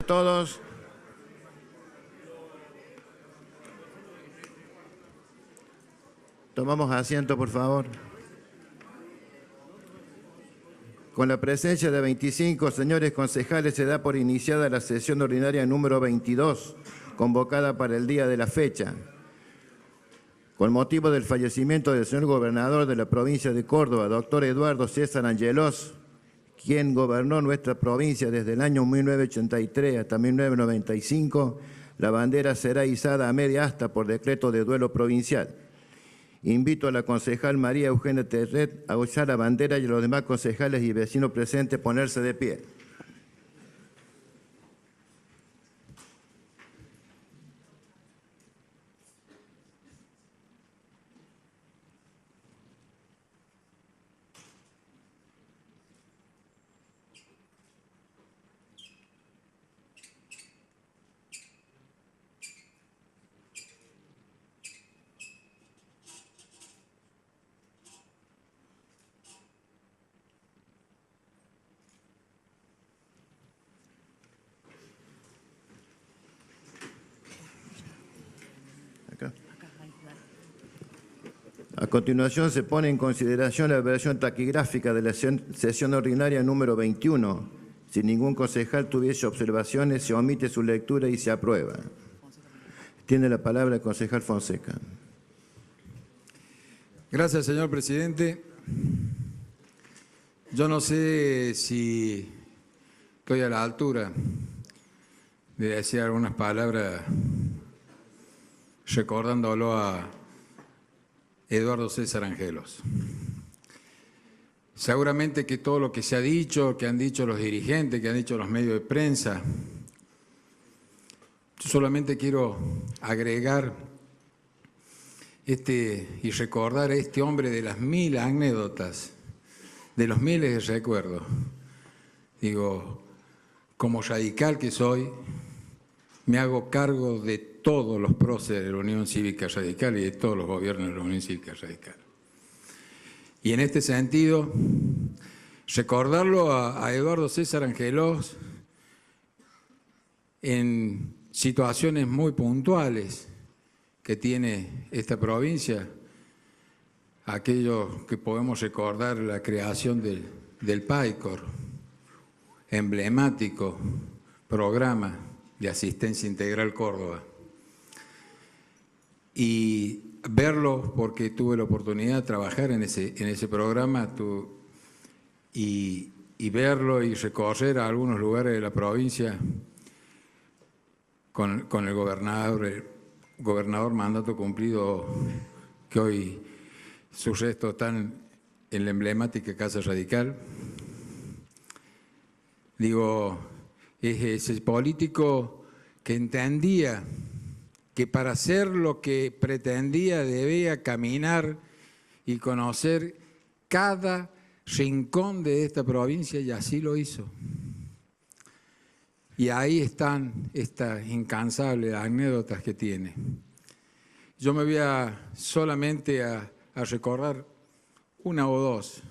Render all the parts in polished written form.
todos. Tomamos asiento, por favor. Con la presencia de 25 señores concejales, se da por iniciada la sesión ordinaria número 22, convocada para el día de la fecha. Con motivo del fallecimiento del señor gobernador de la provincia de Córdoba, doctor Eduardo César Angelos, quien gobernó nuestra provincia desde el año 1983 hasta 1995, la bandera será izada a media asta por decreto de duelo provincial. Invito a la concejal María Eugenia Terret a izar la bandera y a los demás concejales y vecinos presentes a ponerse de pie. A continuación se pone en consideración la versión taquigráfica de la sesión ordinaria número 21. Si ningún concejal tuviese observaciones, se omite su lectura y se aprueba. Tiene la palabra el concejal Fonseca. Gracias, señor presidente. Yo no sé si estoy a la altura de decir algunas palabras recordándolo a Eduardo César Angelos. Seguramente que todo lo que se ha dicho, que han dicho los dirigentes, que han dicho los medios de prensa, yo solamente quiero agregar y recordar a este hombre de las mil anécdotas, de los miles de recuerdos. Digo, como radical que soy, me hago cargo de todos los próceres de la Unión Cívica Radical y de todos los gobiernos de la Unión Cívica Radical. Y en este sentido, recordarlo a Eduardo César Angelos en situaciones muy puntuales que tiene esta provincia, aquello que podemos recordar la creación del PAICOR, emblemático programa de asistencia integral Córdoba. Y verlo, porque tuve la oportunidad de trabajar en ese programa, y verlo y recorrer a algunos lugares de la provincia con el gobernador mandato cumplido, que hoy sus restos están en la emblemática Casa Radical. Digo, es ese político que entendía que para hacer lo que pretendía debía caminar y conocer cada rincón de esta provincia, y así lo hizo. Y ahí están estas incansables anécdotas que tiene. Yo me voy solamente a recordar una o dos.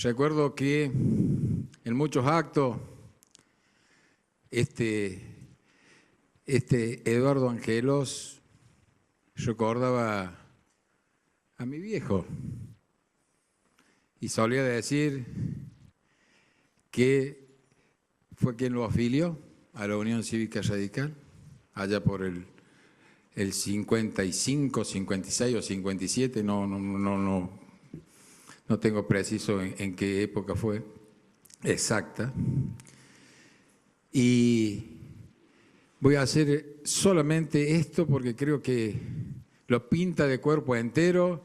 Recuerdo que en muchos actos Eduardo Angelos recordaba a mi viejo y solía decir que fue quien lo afilió a la Unión Cívica Radical allá por el 55, 56 o 57, no tengo preciso en qué época fue exacta. Y voy a hacer solamente esto porque creo que lo pinta de cuerpo entero.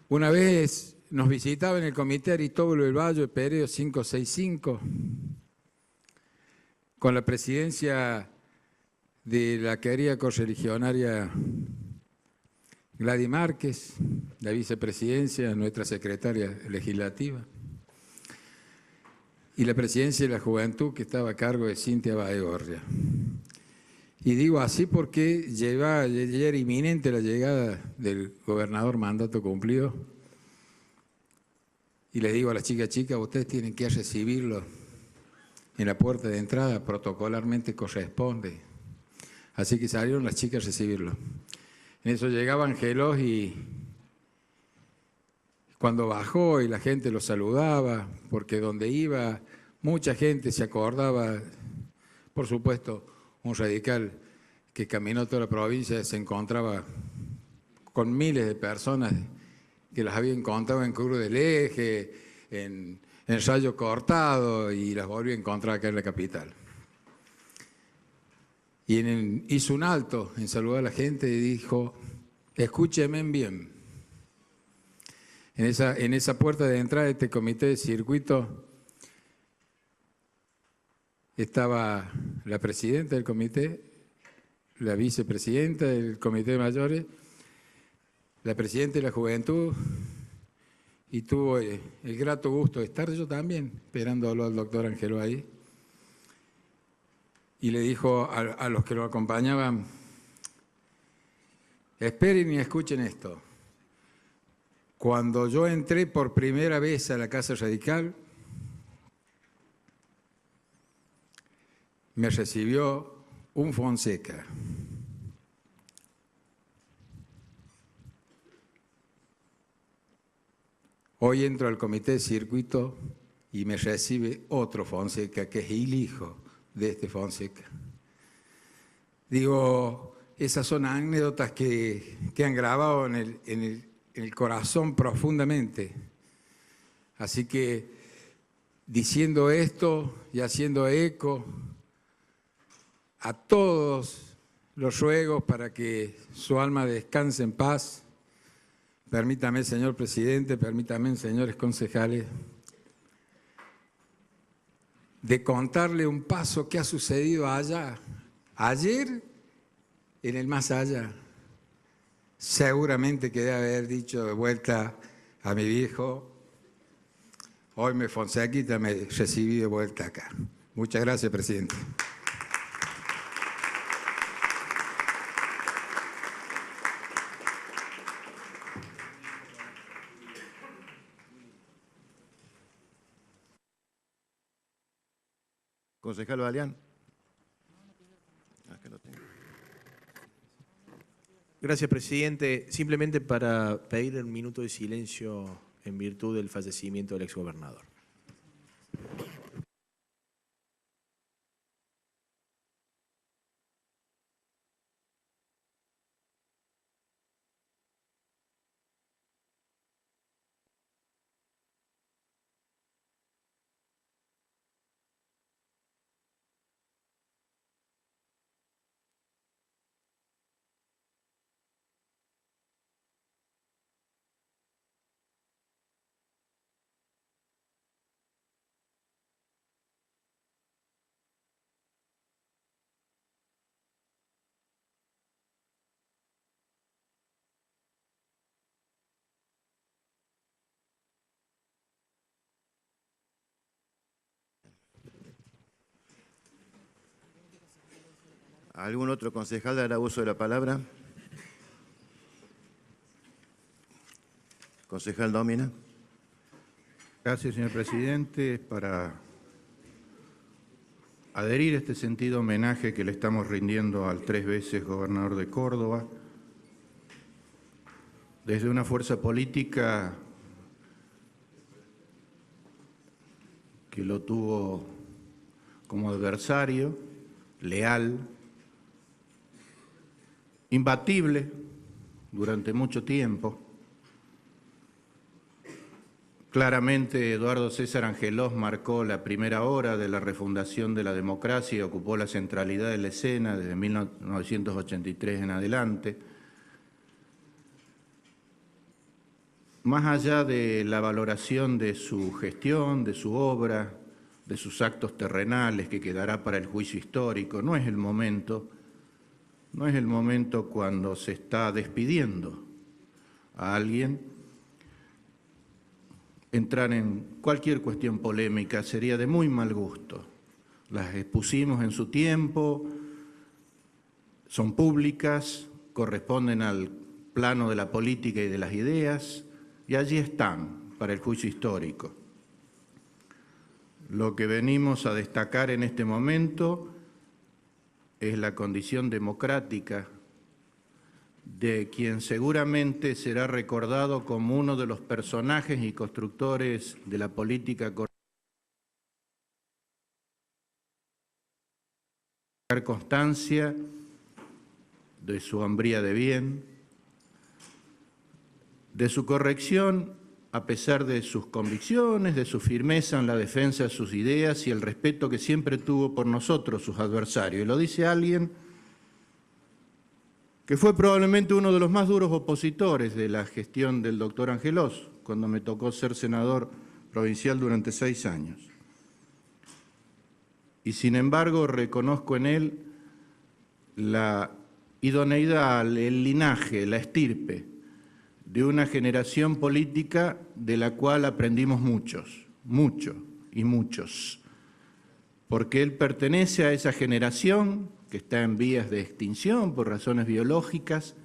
Una vez nos visitaba en el Comité Aristóbulo del Valle, Pereo 565, con la presidencia de la querida correligionaria Gladys Márquez, la vicepresidencia, nuestra secretaria legislativa, y la presidencia de la Juventud, que estaba a cargo de Cintia Baegorria. Y digo así porque ya era inminente la llegada del gobernador mandato cumplido. Y les digo a las chicas, ustedes tienen que recibirlo en la puerta de entrada, protocolarmente corresponde. Así que salieron las chicas a recibirlo. En eso llegaba Angelos y cuando bajó y la gente lo saludaba, porque donde iba mucha gente se acordaba, por supuesto, un radical que caminó toda la provincia se encontraba con miles de personas que las había encontrado en Cruz del Eje, en Rayo Cortado, y las volvió a encontrar acá en la capital. Y hizo un alto en saludar a la gente y dijo: escúchenme bien. En esa puerta de entrada de este comité de circuito estaba la presidenta del comité, la vicepresidenta del comité de mayores, la presidenta de la juventud, y tuvo el grato gusto de estar yo también, esperándolo al doctor Angelos ahí. Y le dijo a los que lo acompañaban: esperen y escuchen esto. Cuando yo entré por primera vez a la Casa Radical, me recibió un Fonseca. Hoy entro al comité de circuito y me recibe otro Fonseca, que es el hijo de este Fonseca. Digo, esas son anécdotas que han grabado en el corazón profundamente. Así que, diciendo esto y haciendo eco a todos los ruegos para que su alma descanse en paz, permítame, señor presidente, permítame, señores concejales, de contarle un paso que ha sucedido allá, ayer, en el más allá. Seguramente que debe haber dicho de vuelta a mi viejo: hoy me Fonsequita, me recibí de vuelta acá. Muchas gracias, presidente. Concejal Balián. Acá lo tengo. Gracias, presidente. Simplemente para pedir un minuto de silencio en virtud del fallecimiento del exgobernador. ¿Algún otro concejal dará uso de la palabra? Concejal Domina. Gracias, señor presidente. Para adherir a este sentido homenaje que le estamos rindiendo al 3 veces gobernador de Córdoba, desde una fuerza política que lo tuvo como adversario, leal, imbatible durante mucho tiempo. Claramente Eduardo César Angelos marcó la primera hora de la refundación de la democracia y ocupó la centralidad de la escena desde 1983 en adelante. Más allá de la valoración de su gestión, de su obra, de sus actos terrenales que quedará para el juicio histórico, no es el momento cuando se está despidiendo a alguien. Entrar en cualquier cuestión polémica sería de muy mal gusto. Las expusimos en su tiempo, son públicas, corresponden al plano de la política y de las ideas, y allí están para el juicio histórico. Lo que venimos a destacar en este momento es la condición democrática de quien seguramente será recordado como uno de los personajes y constructores de la política constancia, de su hombría de bien, de su corrección a pesar de sus convicciones, de su firmeza en la defensa de sus ideas y el respeto que siempre tuvo por nosotros, sus adversarios. Y lo dice alguien que fue probablemente uno de los más duros opositores de la gestión del doctor Angelós, cuando me tocó ser senador provincial durante 6 años. Y sin embargo reconozco en él la idoneidad, el linaje, la estirpe de una generación política de la cual aprendimos muchos, porque él pertenece a esa generación que está en vías de extinción por razones biológicas,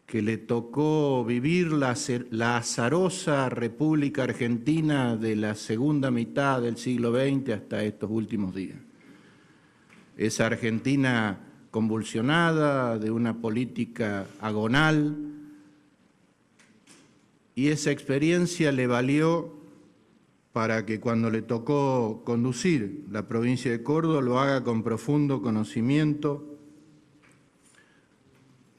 que le tocó vivir la azarosa República Argentina de la segunda mitad del siglo XX hasta estos últimos días. Esa Argentina convulsionada, de una política agonal, y esa experiencia le valió para que cuando le tocó conducir la provincia de Córdoba lo haga con profundo conocimiento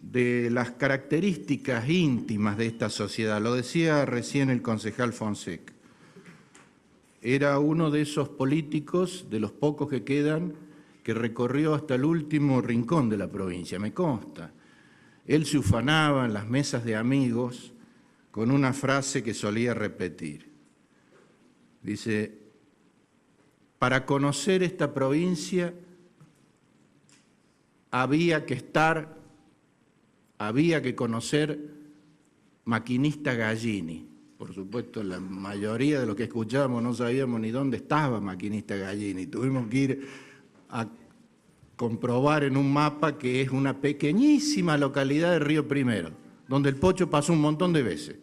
de las características íntimas de esta sociedad. Lo decía recién el concejal Fonseca. Era uno de esos políticos, de los pocos que quedan, que recorrió hasta el último rincón de la provincia, me consta. Él se ufanaba en las mesas de amigos con una frase que solía repetir. Dice, para conocer esta provincia había que conocer Maquinista Gallini. Por supuesto, la mayoría de los que escuchábamos no sabíamos ni dónde estaba Maquinista Gallini. Tuvimos que ir a comprobar en un mapa que es una pequeñísima localidad de Río Primero, donde el Pocho pasó un montón de veces.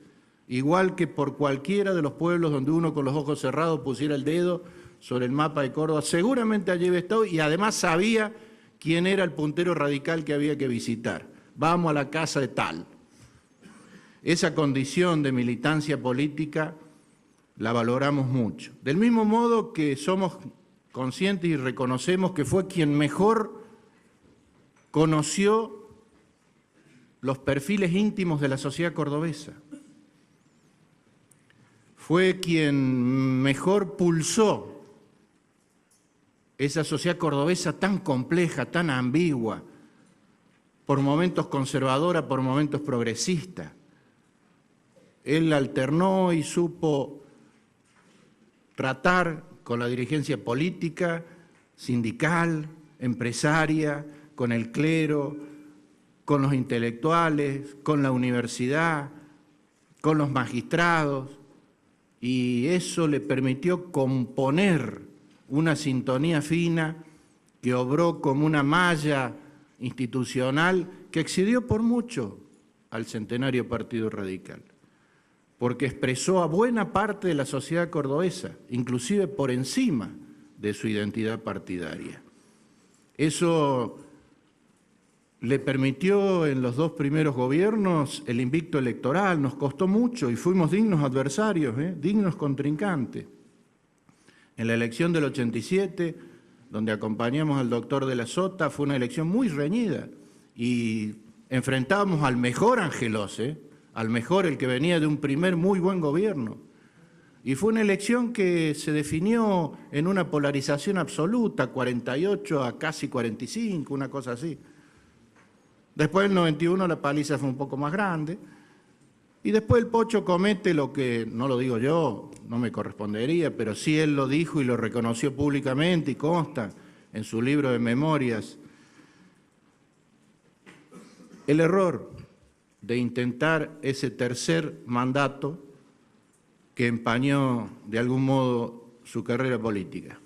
Igual que por cualquiera de los pueblos donde uno con los ojos cerrados pusiera el dedo sobre el mapa de Córdoba, seguramente allí había estado y además sabía quién era el puntero radical que había que visitar. Vamos a la casa de tal. Esa condición de militancia política la valoramos mucho. Del mismo modo que somos conscientes y reconocemos que fue quien mejor conoció los perfiles íntimos de la sociedad cordobesa. Fue quien mejor pulsó esa sociedad cordobesa tan compleja, tan ambigua, por momentos conservadora, por momentos progresista. Él alternó y supo tratar con la dirigencia política, sindical, empresaria, con el clero, con los intelectuales, con la universidad, con los magistrados, y eso le permitió componer una sintonía fina que obró como una malla institucional que excedió por mucho al centenario Partido Radical, porque expresó a buena parte de la sociedad cordobesa, inclusive por encima de su identidad partidaria. Eso le permitió en los 2 primeros gobiernos el invicto electoral, nos costó mucho y fuimos dignos adversarios, dignos contrincantes. En la elección del 87, donde acompañamos al doctor de la Sota, fue una elección muy reñida y enfrentábamos al mejor Angelós, al mejor, el que venía de un primer muy buen gobierno. Y fue una elección que se definió en una polarización absoluta, 48 a casi 45, una cosa así. Después del 91 la paliza fue un poco más grande y después el Pocho comete lo que, no lo digo yo, no me correspondería, pero sí él lo dijo y lo reconoció públicamente y consta en su libro de memorias. El error de intentar ese tercer mandato que empañó de algún modo su carrera política.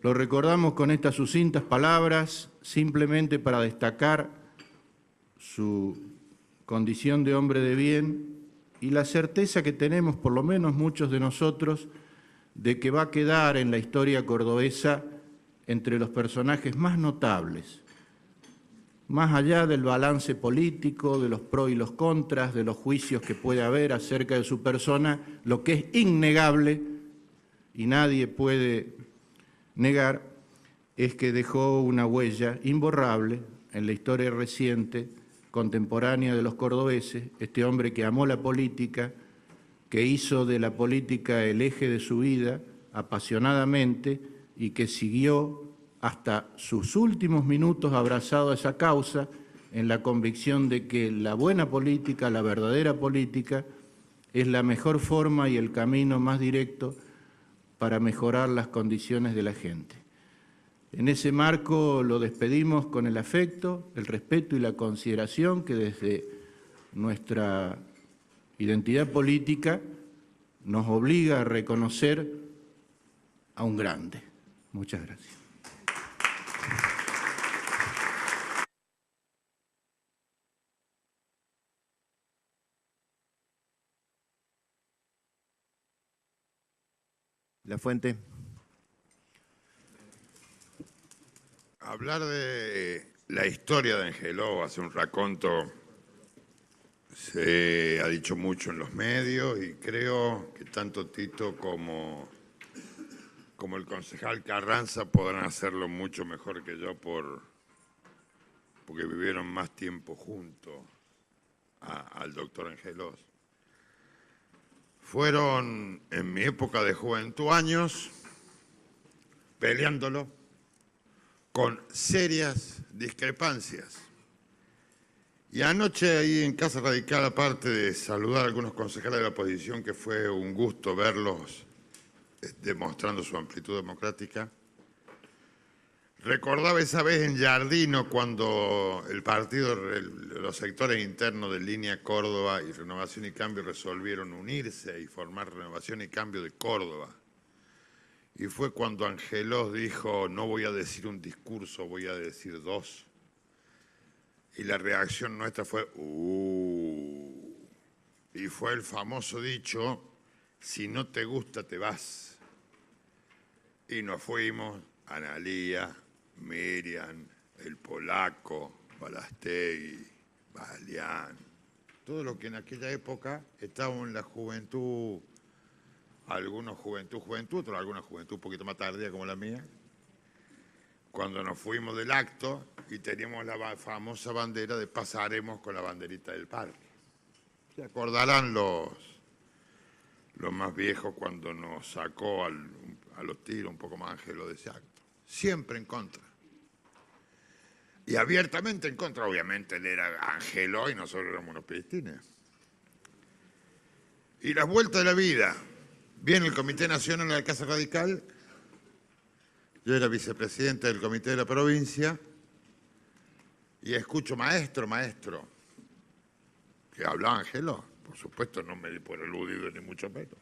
Lo recordamos con estas sucintas palabras, simplemente para destacar su condición de hombre de bien y la certeza que tenemos, por lo menos muchos de nosotros, de que va a quedar en la historia cordobesa entre los personajes más notables, más allá del balance político, de los pros y los contras, de los juicios que puede haber acerca de su persona, lo que es innegable y nadie puede negar es que dejó una huella imborrable en la historia reciente, contemporánea de los cordobeses, este hombre que amó la política, que hizo de la política el eje de su vida apasionadamente y que siguió hasta sus últimos minutos abrazado a esa causa en la convicción de que la buena política, la verdadera política, es la mejor forma y el camino más directo para mejorar las condiciones de la gente. En ese marco lo despedimos con el afecto, el respeto y la consideración que desde nuestra identidad política nos obliga a reconocer a un grande. Muchas gracias. La Fuente. Hablar de la historia de Angeló, hacer un raconto, se ha dicho mucho en los medios y creo que tanto Tito como el concejal Carranza podrán hacerlo mucho mejor que yo porque vivieron más tiempo junto al doctor Angelós. Fueron en mi época de juventud años peleándolo con serias discrepancias. Y anoche ahí en Casa Radical, aparte de saludar a algunos concejales de la oposición, que fue un gusto verlos demostrando su amplitud democrática, recordaba esa vez en Giardino cuando el partido, los sectores internos de Línea Córdoba y Renovación y Cambio resolvieron unirse y formar Renovación y Cambio de Córdoba. Y fue cuando Angelós dijo, no voy a decir un discurso, voy a decir dos. Y la reacción nuestra fue, Y fue el famoso dicho, si no te gusta, te vas. Y nos fuimos, Analía, Miriam, el Polaco, Balastegui, Balián, todo lo que en aquella época estaba en la juventud, algunos juventud, otros alguna juventud un poquito más tardía como la mía, cuando nos fuimos del acto y teníamos la famosa bandera de pasaremos con la banderita del parque. Se acordarán los más viejos cuando nos sacó a los tiros un poco más Angeló de ese acto. Siempre en contra. Y abiertamente en contra, obviamente él era Angeló y nosotros éramos unos pistines. Y las vueltas de la vida. Viene el Comité Nacional de la Casa Radical, yo era vicepresidente del Comité de la Provincia y escucho maestro, que hablaba Angeló. Por supuesto no me di por eludido ni mucho menos.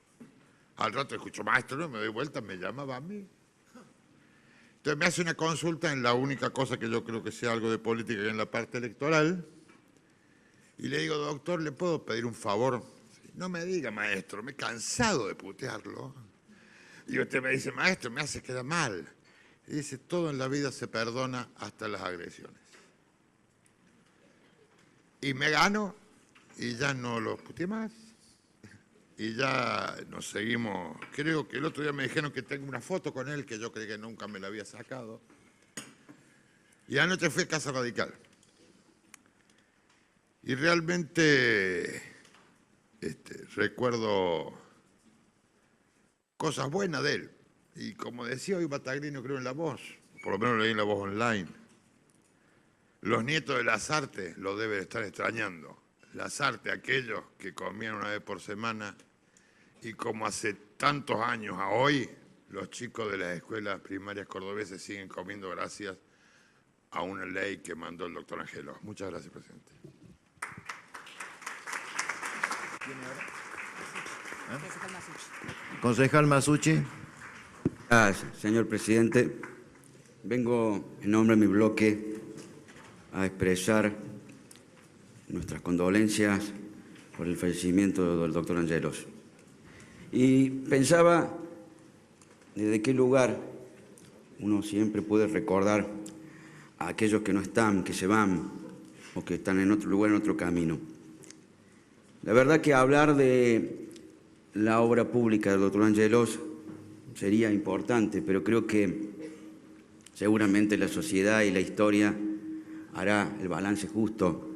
Al rato escucho maestro, no me doy vuelta, me llamaba a mí. Entonces me hace una consulta en la única cosa que yo creo que sea algo de política, que es en la parte electoral, y le digo, doctor, ¿le puedo pedir un favor? No me diga, maestro, me he cansado de putearlo. Y usted me dice, maestro, me hace quedar mal. Y dice, todo en la vida se perdona hasta las agresiones. Y me gano y ya no lo puteé más. Y ya nos seguimos. Creo que el otro día me dijeron que tengo una foto con él que yo creí que nunca me la había sacado. Y anoche fui a Casa Radical. Y realmente recuerdo cosas buenas de él. Y como decía hoy Bataglino, creo en La Voz, por lo menos leí en La Voz online, los nietos de Lasarte lo deben estar extrañando. Lasarte, aquellos que comían una vez por semana, y como hace tantos años a hoy, los chicos de las escuelas primarias cordobeses siguen comiendo gracias a una ley que mandó el doctor Angelós. Muchas gracias, presidente. Concejal Masucci. Señor presidente, vengo en nombre de mi bloque a expresar nuestras condolencias por el fallecimiento del doctor Angelós. Y pensaba desde qué lugar uno siempre puede recordar a aquellos que no están, que se van o que están en otro lugar, en otro camino. La verdad que hablar de la obra pública del doctor Angelos sería importante, pero creo que seguramente la sociedad y la historia hará el balance justo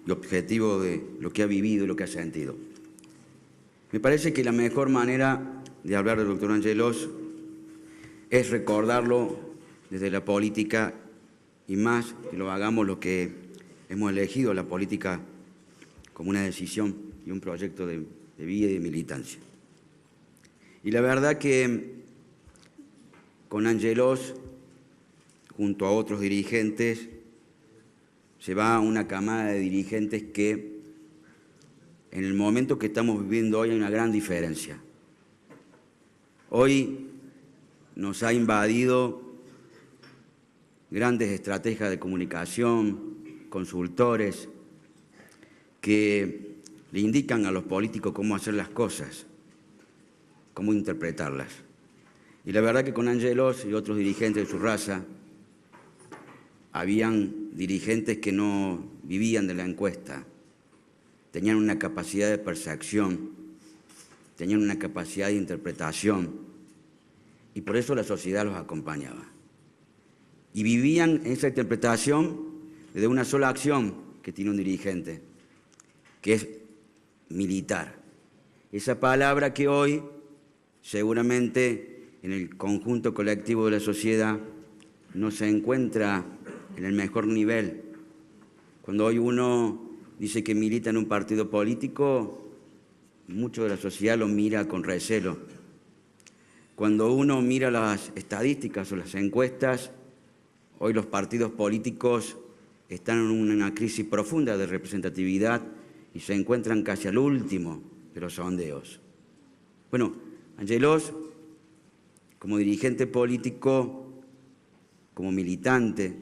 y objetivo de lo que ha vivido y lo que ha sentido. Me parece que la mejor manera de hablar del doctor Angelos es recordarlo desde la política y más que lo hagamos lo que hemos elegido la política como una decisión y un proyecto de vida y de militancia. Y la verdad que con Angelos, junto a otros dirigentes, se va una camada de dirigentes que en el momento que estamos viviendo hoy hay una gran diferencia. Hoy nos ha invadido grandes estrategias de comunicación, consultores, que le indican a los políticos cómo hacer las cosas, cómo interpretarlas. Y la verdad que con Angelos y otros dirigentes de su raza, habían dirigentes que no vivían de la encuesta, tenían una capacidad de percepción, tenían una capacidad de interpretación, y por eso la sociedad los acompañaba. Y vivían esa interpretación desde una sola acción que tiene un dirigente, que es militar. Esa palabra que hoy seguramente en el conjunto colectivo de la sociedad no se encuentra en el mejor nivel. Cuando hoy uno dice que milita en un partido político, mucho de la sociedad lo mira con recelo. Cuando uno mira las estadísticas o las encuestas, hoy los partidos políticos están en una crisis profunda de representatividad y se encuentran casi al último de los sondeos. Bueno, Angelos, como dirigente político, como militante,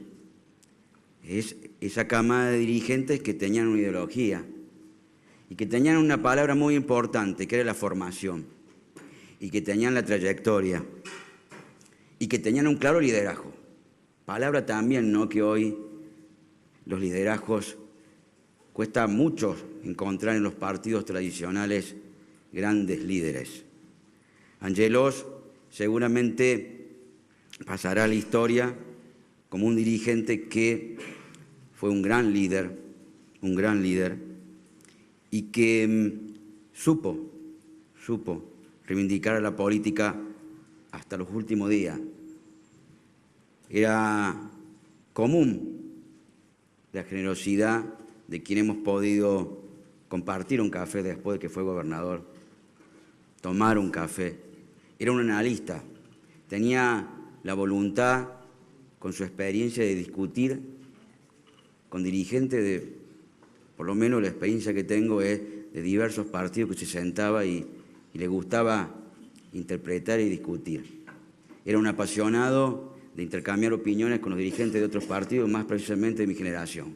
es esa camada de dirigentes que tenían una ideología y que tenían una palabra muy importante, que era la formación, y que tenían la trayectoria, y que tenían un claro liderazgo. Palabra también, ¿no?, que hoy los liderazgos cuesta mucho encontrar en los partidos tradicionales grandes líderes. Angelos seguramente pasará a la historia como un dirigente que fue un gran líder, y que supo reivindicar a la política hasta los últimos días. Era común la generosidad de quien hemos podido compartir un café después de que fue gobernador, tomar un café. Era un analista, tenía la voluntad, con su experiencia, de discutir con dirigentes de, por lo menos la experiencia que tengo es de diversos partidos, que se sentaba y le gustaba interpretar y discutir. Era un apasionado de intercambiar opiniones con los dirigentes de otros partidos, más precisamente de mi generación.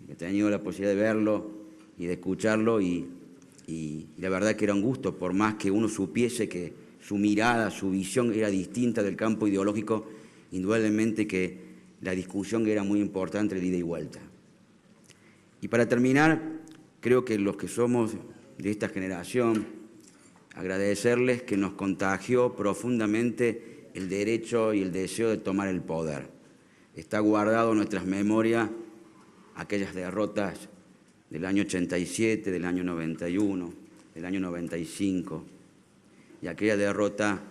He tenido la posibilidad de verlo y de escucharlo y la verdad que era un gusto, por más que uno supiese que su mirada, su visión era distinta del campo ideológico, indudablemente que la discusión era muy importante de ida y vuelta. Y para terminar, creo que los que somos de esta generación, agradecerles que nos contagió profundamente el derecho y el deseo de tomar el poder. Está guardado en nuestras memorias aquellas derrotas del año 87, del año 91, del año 95, y aquella derrota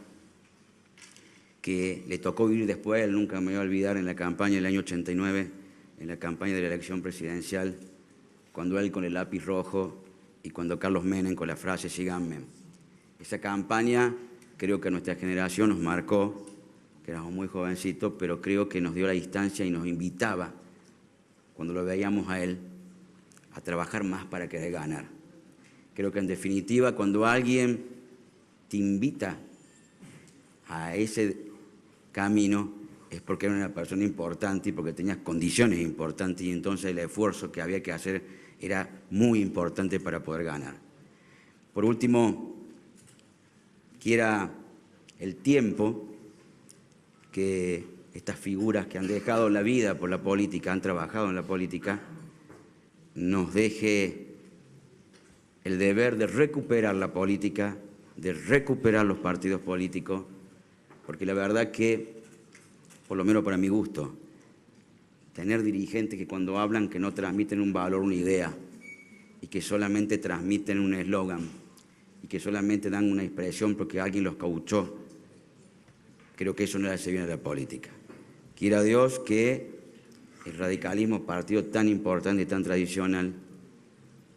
que le tocó vivir después, él nunca me voy a olvidar, en la campaña del año 89, en la campaña de la elección presidencial, cuando él con el lápiz rojo y cuando Carlos Menem con la frase "síganme". Esa campaña creo que a nuestra generación nos marcó, que éramos muy jovencitos, pero creo que nos dio la distancia y nos invitaba, cuando lo veíamos a él, a trabajar más para querer ganar. Creo que en definitiva, cuando alguien te invita a ese camino, es porque era una persona importante y porque tenías condiciones importantes, y entonces el esfuerzo que había que hacer era muy importante para poder ganar. Por último, quiera el tiempo que estas figuras que han dejado la vida por la política, han trabajado en la política, nos deje el deber de recuperar la política, de recuperar los partidos políticos, porque la verdad que, por lo menos para mi gusto, tener dirigentes que cuando hablan que no transmiten un valor, una idea, y que solamente transmiten un eslogan, y que solamente dan una expresión porque alguien los cauchó, creo que eso no le hace bien a la política. Quiera Dios que el radicalismo, partido tan importante y tan tradicional,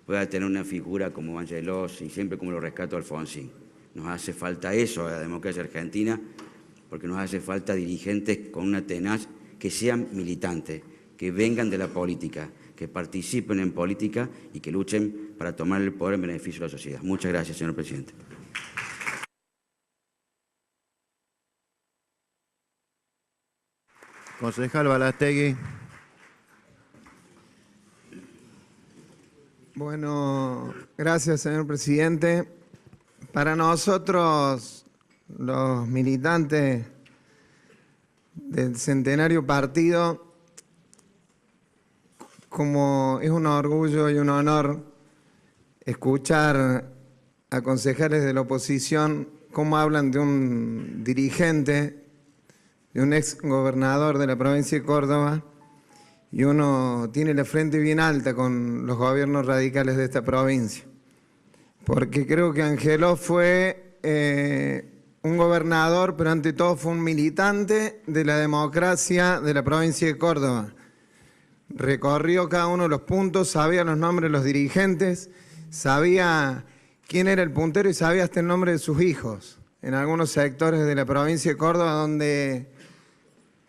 pueda tener una figura como Angelos y siempre como lo rescato Alfonsín. Nos hace falta eso a la democracia argentina, porque nos hace falta dirigentes con una tenaz, que sean militantes, que vengan de la política, que participen en política y que luchen para tomar el poder en beneficio de la sociedad. Muchas gracias, señor presidente. Concejal Balastegui. Bueno, gracias, señor presidente. Para nosotros, los militantes del Centenario Partido, como es un orgullo y un honor escuchar a concejales de la oposición cómo hablan de un dirigente, de un ex gobernador de la provincia de Córdoba, y uno tiene la frente bien alta con los gobiernos radicales de esta provincia. Porque creo que Angelos fue un gobernador, pero ante todo fue un militante de la democracia de la provincia de Córdoba. Recorrió cada uno de los puntos, sabía los nombres de los dirigentes, sabía quién era el puntero y sabía hasta el nombre de sus hijos. En algunos sectores de la provincia de Córdoba, donde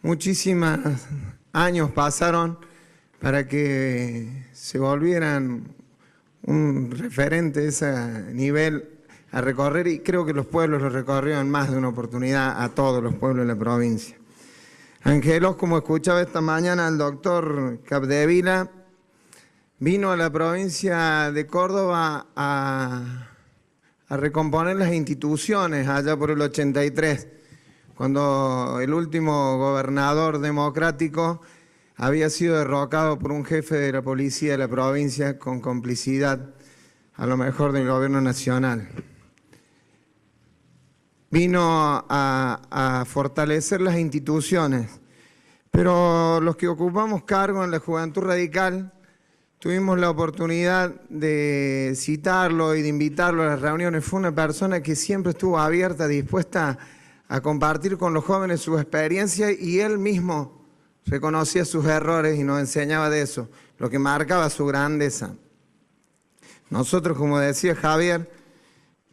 muchísimos años pasaron para que se volvieran un referente de ese nivel a recorrer, y creo que los pueblos lo recorrieron en más de una oportunidad, a todos los pueblos de la provincia. Angelos, como escuchaba esta mañana el doctor Capdevila, vino a la provincia de Córdoba a recomponer las instituciones allá por el 83, cuando el último gobernador democrático había sido derrocado por un jefe de la policía de la provincia con complicidad, a lo mejor del gobierno nacional. Vino a fortalecer las instituciones, pero los que ocupamos cargo en la Juventud Radical tuvimos la oportunidad de citarlo y de invitarlo a las reuniones. Fue una persona que siempre estuvo abierta, dispuesta a compartir con los jóvenes su experiencia, y él mismo reconocía sus errores y nos enseñaba de eso, lo que marcaba su grandeza. Nosotros, como decía Javier,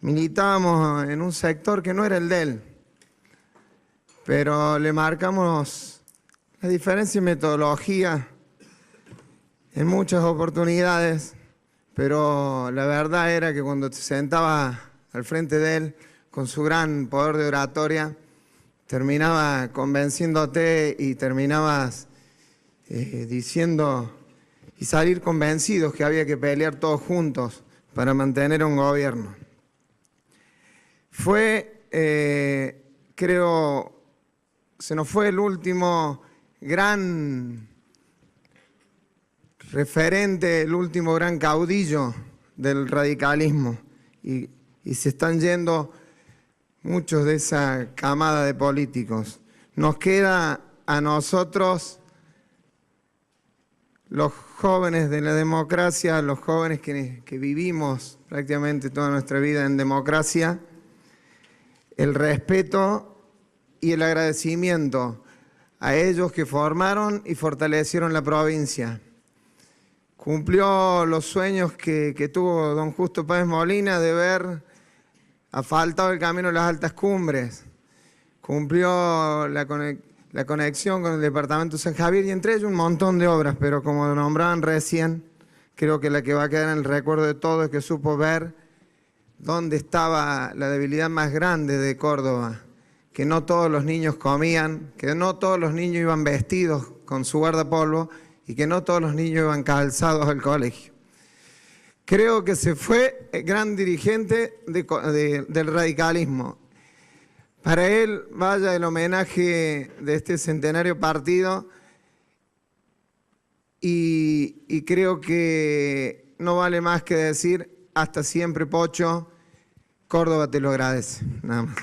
militábamos en un sector que no era el de él, pero le marcamos la diferencia en metodología en muchas oportunidades, pero la verdad era que cuando te sentabas al frente de él, con su gran poder de oratoria, terminaba convenciéndote y terminabas diciendo y salir convencidos que había que pelear todos juntos para mantener un gobierno. Fue, creo, se nos fue el último gran referente, el último gran caudillo del radicalismo, y se están yendo muchos de esa camada de políticos. Nos queda a nosotros, los jóvenes de la democracia, los jóvenes que vivimos prácticamente toda nuestra vida en democracia, el respeto y el agradecimiento a ellos que formaron y fortalecieron la provincia. Cumplió los sueños que tuvo don Justo Páez Molina de ver asfaltado el camino de las altas cumbres. Cumplió la conexión con el departamento de San Javier, y entre ellos un montón de obras, pero como nombraban recién, creo que la que va a quedar en el recuerdo de todos es que supo ver dónde estaba la debilidad más grande de Córdoba, que no todos los niños comían, que no todos los niños iban vestidos con su guardapolvo y que no todos los niños iban calzados al colegio. Creo que se fue el gran dirigente del radicalismo. Para él vaya el homenaje de este centenario partido y creo que no vale más que decir hasta siempre, Pocho. Córdoba te lo agradece. Nada más.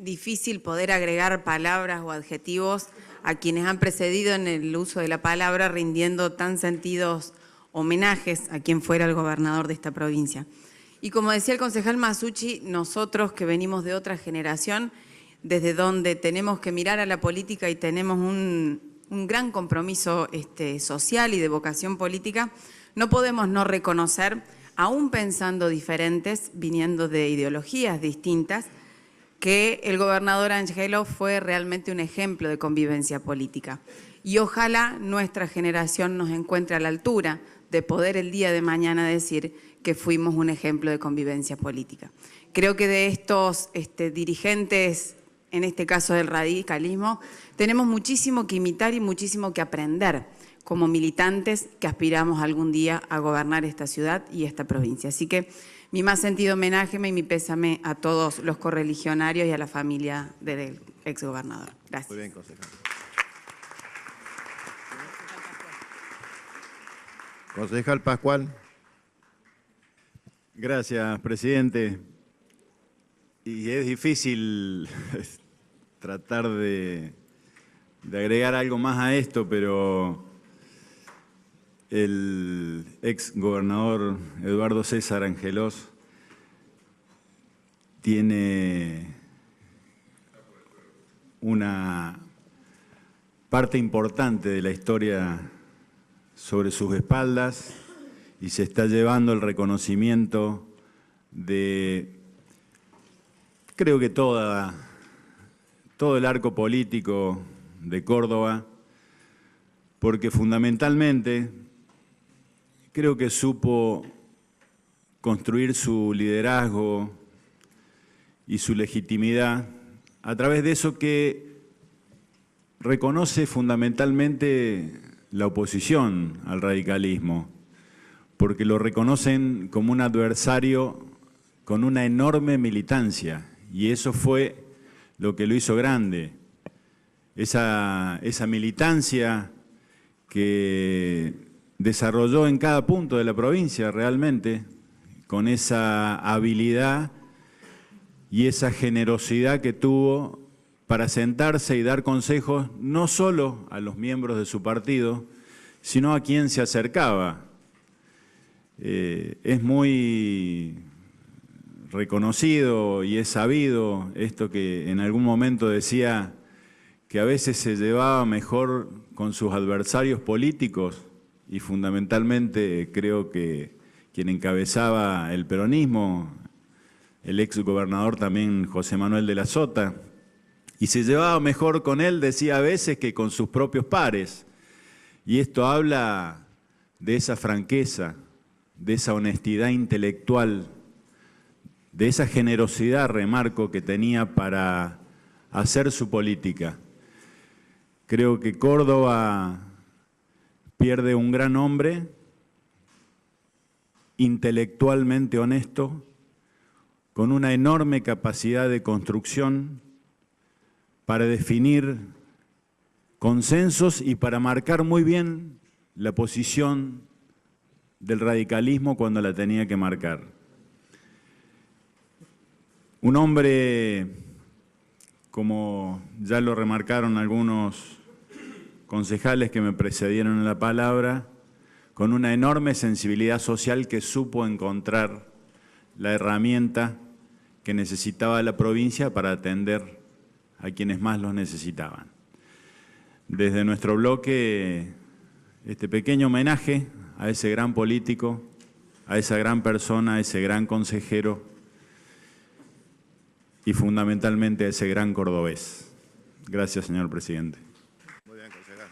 Difícil poder agregar palabras o adjetivos a quienes han precedido en el uso de la palabra, rindiendo tan sentidos homenajes a quien fuera el gobernador de esta provincia. Y como decía el concejal Masucci, nosotros que venimos de otra generación, desde donde tenemos que mirar a la política y tenemos un gran compromiso social y de vocación política, no podemos no reconocer, aún pensando diferentes, viniendo de ideologías distintas, que el gobernador Angelou fue realmente un ejemplo de convivencia política. Y ojalá nuestra generación nos encuentre a la altura de poder el día de mañana decir que fuimos un ejemplo de convivencia política. Creo que de estos dirigentes, en este caso del radicalismo, tenemos muchísimo que imitar y muchísimo que aprender como militantes que aspiramos algún día a gobernar esta ciudad y esta provincia. Así que mi más sentido homenaje y mi pésame a todos los correligionarios y a la familia del exgobernador. Gracias. Muy bien, concejal. Concejal Pascual. Gracias, presidente. Y es difícil tratar de agregar algo más a esto, pero el ex gobernador Eduardo César Angelós tiene una parte importante de la historia sobre sus espaldas y se está llevando el reconocimiento de, creo que todo el arco político de Córdoba, porque fundamentalmente creo que supo construir su liderazgo y su legitimidad a través de eso que reconoce fundamentalmente la oposición al radicalismo, porque lo reconocen como un adversario con una enorme militancia, y eso fue lo que lo hizo grande. Esa militancia que desarrolló en cada punto de la provincia realmente, con esa habilidad y esa generosidad que tuvo para sentarse y dar consejos no solo a los miembros de su partido, sino a quien se acercaba. Es muy reconocido y es sabido esto que en algún momento decía que a veces se llevaba mejor con sus adversarios políticos, y fundamentalmente creo que quien encabezaba el peronismo, el ex gobernador también José Manuel de la Sota, y se llevaba mejor con él, decía a veces, que con sus propios pares. Y esto habla de esa franqueza, de esa honestidad intelectual, de esa generosidad, remarco, que tenía para hacer su política. Creo que Córdoba pierde un gran hombre, intelectualmente honesto, con una enorme capacidad de construcción para definir consensos y para marcar muy bien la posición del radicalismo cuando la tenía que marcar. Un hombre, como ya lo remarcaron algunos concejales que me precedieron en la palabra, con una enorme sensibilidad social que supo encontrar la herramienta que necesitaba la provincia para atender a quienes más los necesitaban. Desde nuestro bloque, este pequeño homenaje a ese gran político, a esa gran persona, a ese gran consejero y fundamentalmente a ese gran cordobés. Gracias, señor presidente. Muy bien, concejal.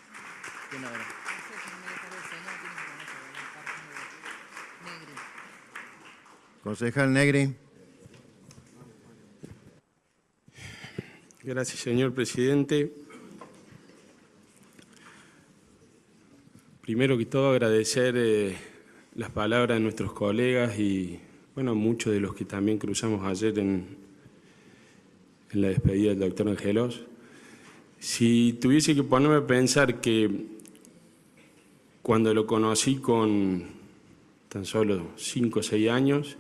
Concejal Negri. Gracias, señor presidente. Primero que todo, agradecer las palabras de nuestros colegas y, bueno, muchos de los que también cruzamos ayer en la despedida del doctor Angelos. Si tuviese que ponerme a pensar que cuando lo conocí con tan solo 5 o 6 años,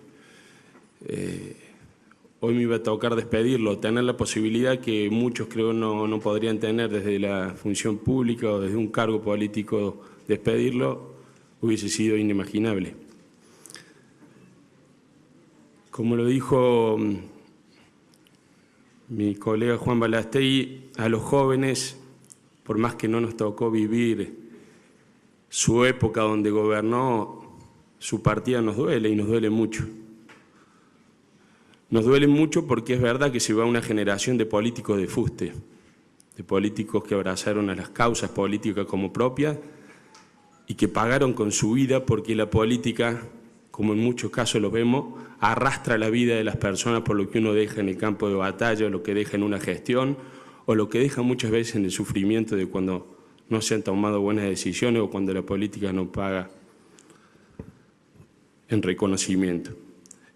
hoy me iba a tocar despedirlo, tener la posibilidad que muchos creo no podrían tener desde la función pública o desde un cargo político, despedirlo, hubiese sido inimaginable. Como lo dijo mi colega Juan Balastegui, a los jóvenes, por más que no nos tocó vivir su época donde gobernó, su partida nos duele y nos duele mucho. Nos duele mucho porque es verdad que se va una generación de políticos de fuste, de políticos que abrazaron a las causas políticas como propias y que pagaron con su vida porque la política, como en muchos casos lo vemos, arrastra la vida de las personas por lo que uno deja en el campo de batalla, o lo que deja en una gestión, o lo que deja muchas veces en el sufrimiento de cuando no se han tomado buenas decisiones o cuando la política no paga en reconocimiento.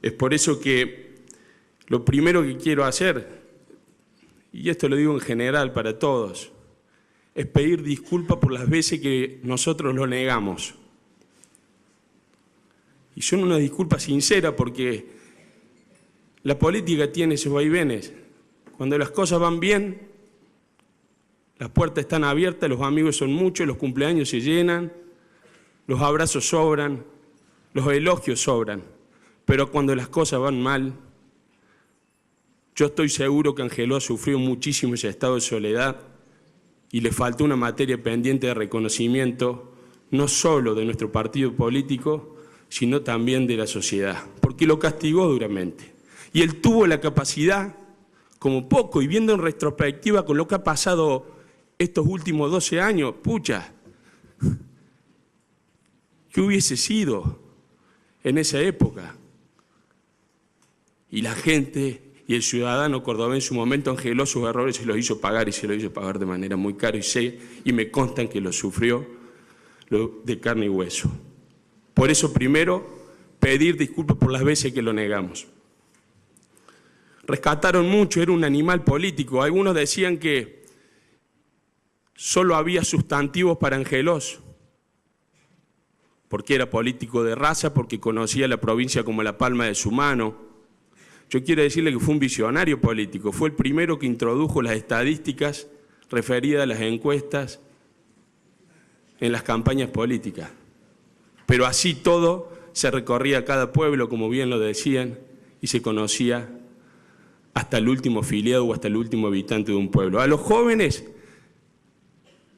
Es por eso que lo primero que quiero hacer, y esto lo digo en general para todos, es pedir disculpas por las veces que nosotros lo negamos. Y son una disculpa sincera porque la política tiene sus vaivenes. Cuando las cosas van bien, las puertas están abiertas, los amigos son muchos, los cumpleaños se llenan, los abrazos sobran, los elogios sobran. Pero cuando las cosas van mal, yo estoy seguro que Angelos sufrió muchísimo ese estado de soledad y le faltó una materia pendiente de reconocimiento, no solo de nuestro partido político, sino también de la sociedad, porque lo castigó duramente. Y él tuvo la capacidad, como poco, y viendo en retrospectiva con lo que ha pasado estos últimos 12 años, pucha, ¿qué hubiese sido en esa época? Y la gente y el ciudadano cordobés en su momento angeló sus errores y se los hizo pagar, y se los hizo pagar de manera muy cara, y sé, y me constan que lo sufrió de carne y hueso. Por eso, primero, pedir disculpas por las veces que lo negamos. Rescataron mucho, era un animal político. Algunos decían que solo había sustantivos para Angelos, porque era político de raza, porque conocía la provincia como la palma de su mano. Yo quiero decirle que fue un visionario político, fue el primero que introdujo las estadísticas referidas a las encuestas en las campañas políticas. Pero así todo se recorría cada pueblo, como bien lo decían, y se conocía hasta el último afiliado o hasta el último habitante de un pueblo. A los jóvenes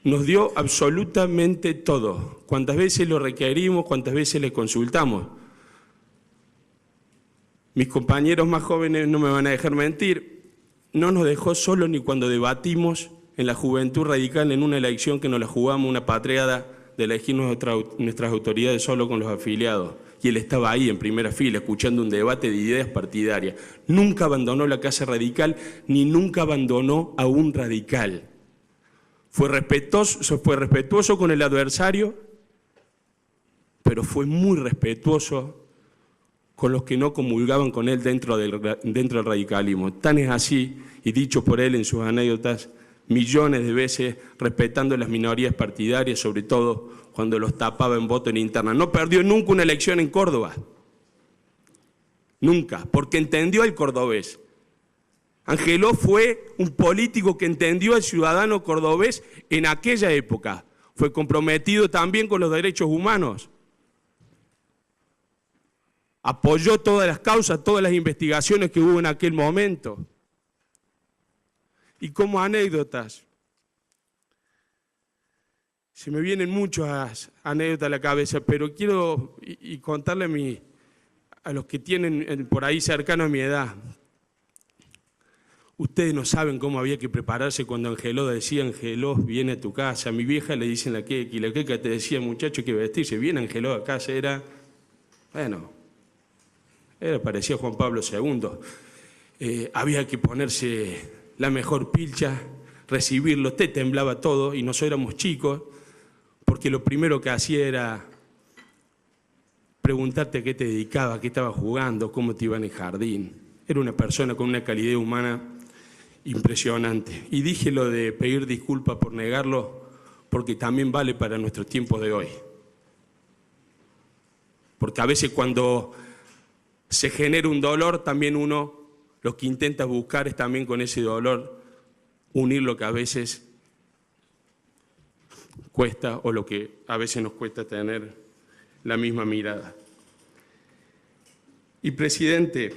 nos dio absolutamente todo. Cuantas veces lo requerimos, cuantas veces le consultamos. Mis compañeros más jóvenes no me van a dejar mentir, no nos dejó solos ni cuando debatimos en la Juventud Radical en una elección que nos la jugamos una patriada de elegir nuestras autoridades solo con los afiliados. Y él estaba ahí en primera fila escuchando un debate de ideas partidarias. Nunca abandonó la casa radical ni nunca abandonó a un radical. Fue respetuoso con el adversario, pero fue muy respetuoso con los que no comulgaban con él dentro del radicalismo. Tan es así, y dicho por él en sus anécdotas, millones de veces respetando las minorías partidarias, sobre todo cuando los tapaba en voto en interna. No perdió nunca una elección en Córdoba, nunca, porque entendió al cordobés. Angelos fue un político que entendió al ciudadano cordobés en aquella época. Fue comprometido también con los derechos humanos. Apoyó todas las causas, todas las investigaciones que hubo en aquel momento. Y como anécdotas, se me vienen muchas anécdotas a la cabeza, pero quiero contarle a los que tienen por ahí cercanos a mi edad. Ustedes no saben cómo había que prepararse cuando Angelos decía, Angelos, viene a tu casa. A mi vieja le dicen la queca, y la queca te decía, muchacho, que vestirse. Viene Angelos a casa, parecía Juan Pablo II. Había que ponerse la mejor pilcha, recibirlo, te temblaba todo y nosotros éramos chicos, porque lo primero que hacía era preguntarte a qué te dedicaba, a qué estabas jugando, cómo te iba en el jardín. Era una persona con una calidez humana impresionante. Y dije lo de pedir disculpas por negarlo, porque también vale para nuestros tiempos de hoy. Porque a veces cuando se genera un dolor, también uno lo que intenta buscar es también con ese dolor unir lo que a veces cuesta o lo que a veces nos cuesta tener la misma mirada. Y presidente,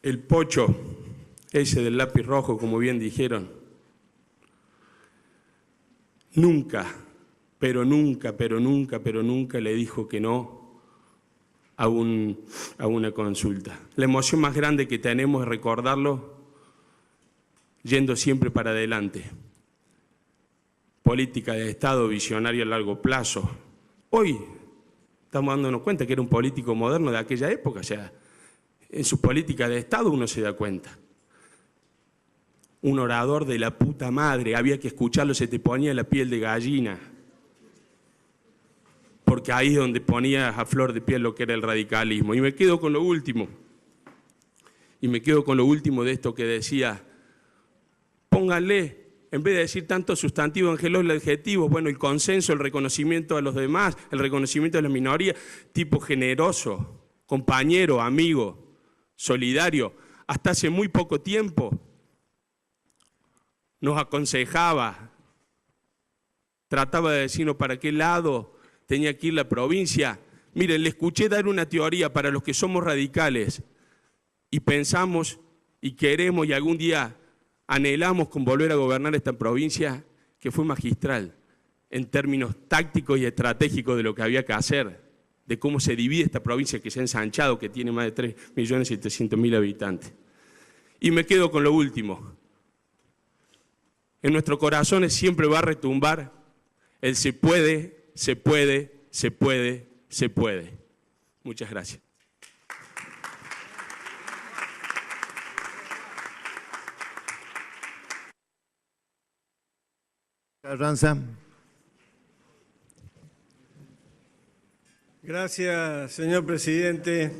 el pocho, ese del lápiz rojo, como bien dijeron, nunca, pero nunca le dijo que no a una consulta. La emoción más grande que tenemos es recordarlo yendo siempre para adelante. Política de Estado visionaria a largo plazo. Hoy estamos dándonos cuenta que era un político moderno de aquella época, o sea, en su política de Estado uno se da cuenta. Un orador de la puta madre, había que escucharlo, se te ponía la piel de gallina. Porque ahí es donde ponías a flor de piel lo que era el radicalismo. Y me quedo con lo último. De esto que decía, pónganle, en vez de decir tanto sustantivo, Angelós, el adjetivo, bueno, el consenso, el reconocimiento a los demás, el reconocimiento de la minoría, tipo generoso, compañero, amigo, solidario. Hasta hace muy poco tiempo nos aconsejaba, trataba de decirnos para qué lado tenía que ir la provincia. Miren, le escuché dar una teoría para los que somos radicales y pensamos y queremos y algún día anhelamos con volver a gobernar esta provincia, que fue magistral en términos tácticos y estratégicos de lo que había que hacer, de cómo se divide esta provincia que se ha ensanchado, que tiene más de 3.700.000 habitantes. Y me quedo con lo último. En nuestros corazones siempre va a retumbar el se puede, se puede, se puede, se puede. Muchas gracias. Carranza. Gracias, señor presidente.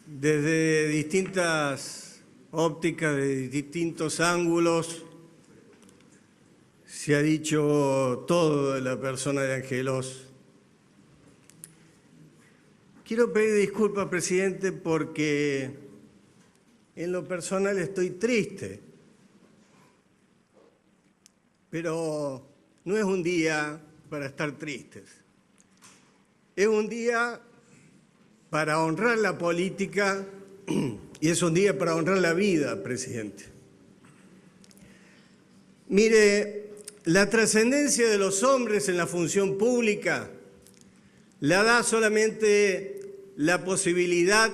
Desde distintas ópticas, de distintos ángulos, se ha dicho todo de la persona de Angelós. Quiero pedir disculpas, presidente, porque en lo personal estoy triste. Pero no es un día para estar tristes. Es un día para honrar la política y es un día para honrar la vida, presidente. Mire, la trascendencia de los hombres en la función pública la da solamente la posibilidad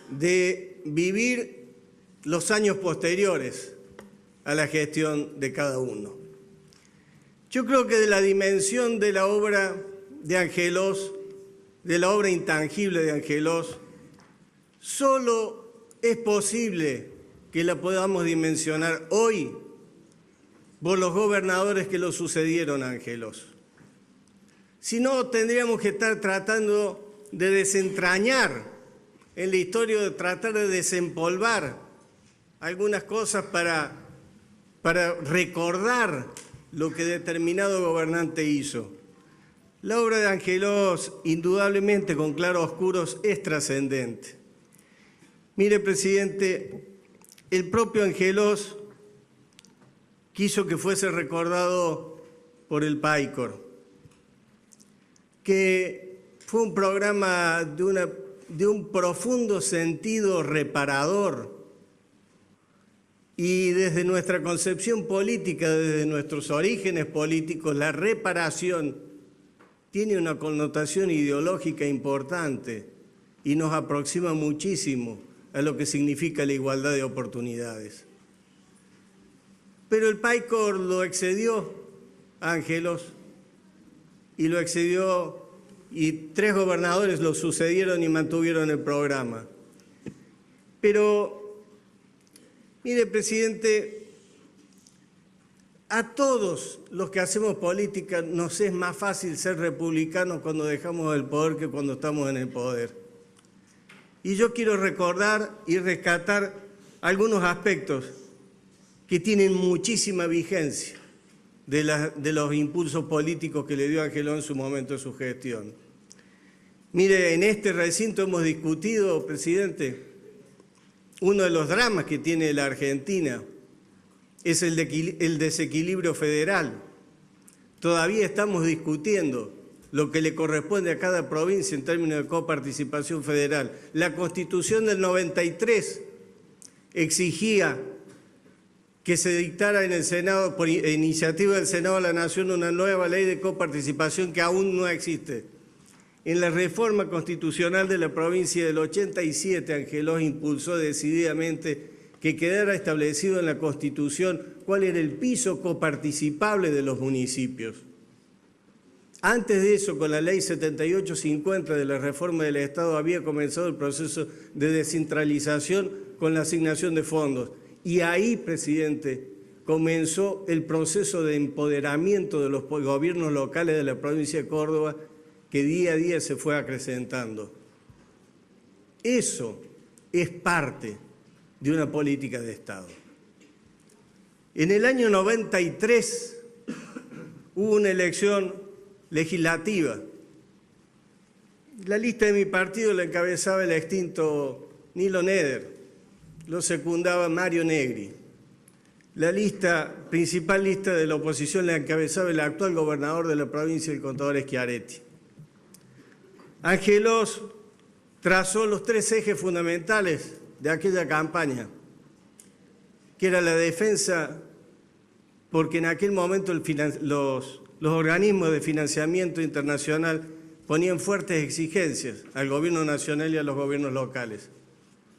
de vivir los años posteriores a la gestión de cada uno. Yo creo que de la dimensión de la obra de Angelós, de la obra intangible de Angelós, solo es posible que la podamos dimensionar hoy por los gobernadores que lo sucedieron a Angelós. Si no, tendríamos que estar tratando de desentrañar en la historia, de tratar de desempolvar algunas cosas para recordar lo que determinado gobernante hizo. La obra de Angelós, indudablemente con claroscuros, es trascendente. Mire, presidente, el propio Angelós quiso que fuese recordado por el PAICOR, que fue un programa de un profundo sentido reparador. Y desde nuestra concepción política, desde nuestros orígenes políticos, la reparación tiene una connotación ideológica importante y nos aproxima muchísimo a lo que significa la igualdad de oportunidades. Pero el PAICOR lo excedió a Angelós y lo excedió y 3 gobernadores lo sucedieron y mantuvieron el programa. Pero, mire, presidente, a todos los que hacemos política nos es más fácil ser republicanos cuando dejamos el poder que cuando estamos en el poder. Y yo quiero recordar y rescatar algunos aspectos que tienen muchísima vigencia de los impulsos políticos que le dio Angeló en su momento de su gestión. Mire, en este recinto hemos discutido, presidente, uno de los dramas que tiene la Argentina es el desequilibrio federal. Todavía estamos discutiendo lo que le corresponde a cada provincia en términos de coparticipación federal. La Constitución del 93 exigía que se dictara en el Senado, por iniciativa del Senado de la Nación, una nueva ley de coparticipación que aún no existe. En la reforma constitucional de la provincia del 87, Angeló impulsó decididamente que quedara establecido en la Constitución cuál era el piso coparticipable de los municipios. Antes de eso, con la ley 7850 de la reforma del Estado, había comenzado el proceso de descentralización con la asignación de fondos. Y ahí, presidente, comenzó el proceso de empoderamiento de los gobiernos locales de la provincia de Córdoba, que día a día se fue acrecentando. Eso es parte de una política de Estado. En el año 93 hubo una elección legislativa. La lista de mi partido la encabezaba el extinto Nilo Neder, lo secundaba Mario Negri. La principal lista de la oposición la encabezaba el actual gobernador de la provincia, el contador Schiaretti. Angeló trazó los 3 ejes fundamentales de aquella campaña, que era la defensa, porque en aquel momento los organismos de financiamiento internacional ponían fuertes exigencias al gobierno nacional y a los gobiernos locales.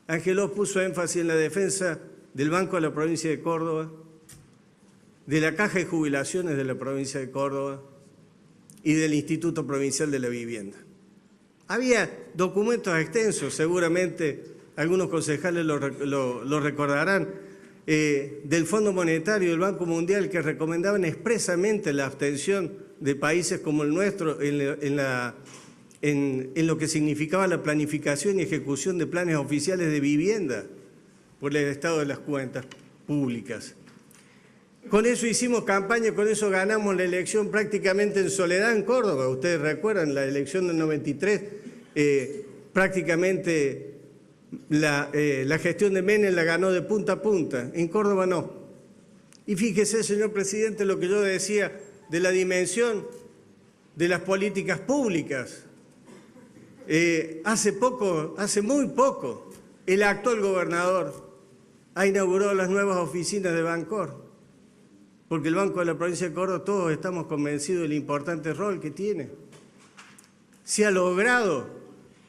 Angeló puso énfasis en la defensa del Banco de la provincia de Córdoba, de la Caja de Jubilaciones de la provincia de Córdoba y del Instituto Provincial de la Vivienda. Había documentos extensos, seguramente algunos concejales lo recordarán, del Fondo Monetario y del Banco Mundial, que recomendaban expresamente la abstención de países como el nuestro en lo que significaba la planificación y ejecución de planes oficiales de vivienda por el estado de las cuentas públicas. Con eso hicimos campaña, con eso ganamos la elección prácticamente en soledad en Córdoba. Ustedes recuerdan la elección del 93, prácticamente la gestión de Menem la ganó de punta a punta, en Córdoba no. Y fíjese, señor presidente, lo que yo decía de la dimensión de las políticas públicas. Hace muy poco, el actual gobernador ha inaugurado las nuevas oficinas de Bancor, porque el Banco de la provincia de Córdoba todos estamos convencidos del importante rol que tiene. Se ha logrado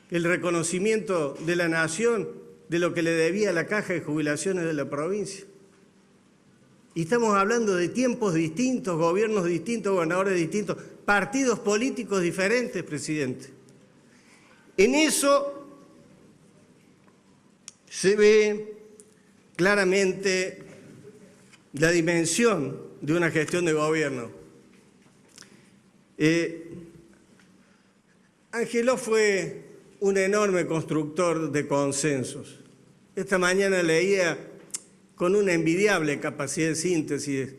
el reconocimiento de la nación de lo que le debía la Caja de Jubilaciones de la provincia. Y estamos hablando de tiempos distintos, gobiernos distintos, gobernadores distintos, partidos políticos diferentes, presidente. En eso se ve claramente la dimensión de una gestión de gobierno. Angeló fue un enorme constructor de consensos. Esta mañana leía con una envidiable capacidad de síntesis.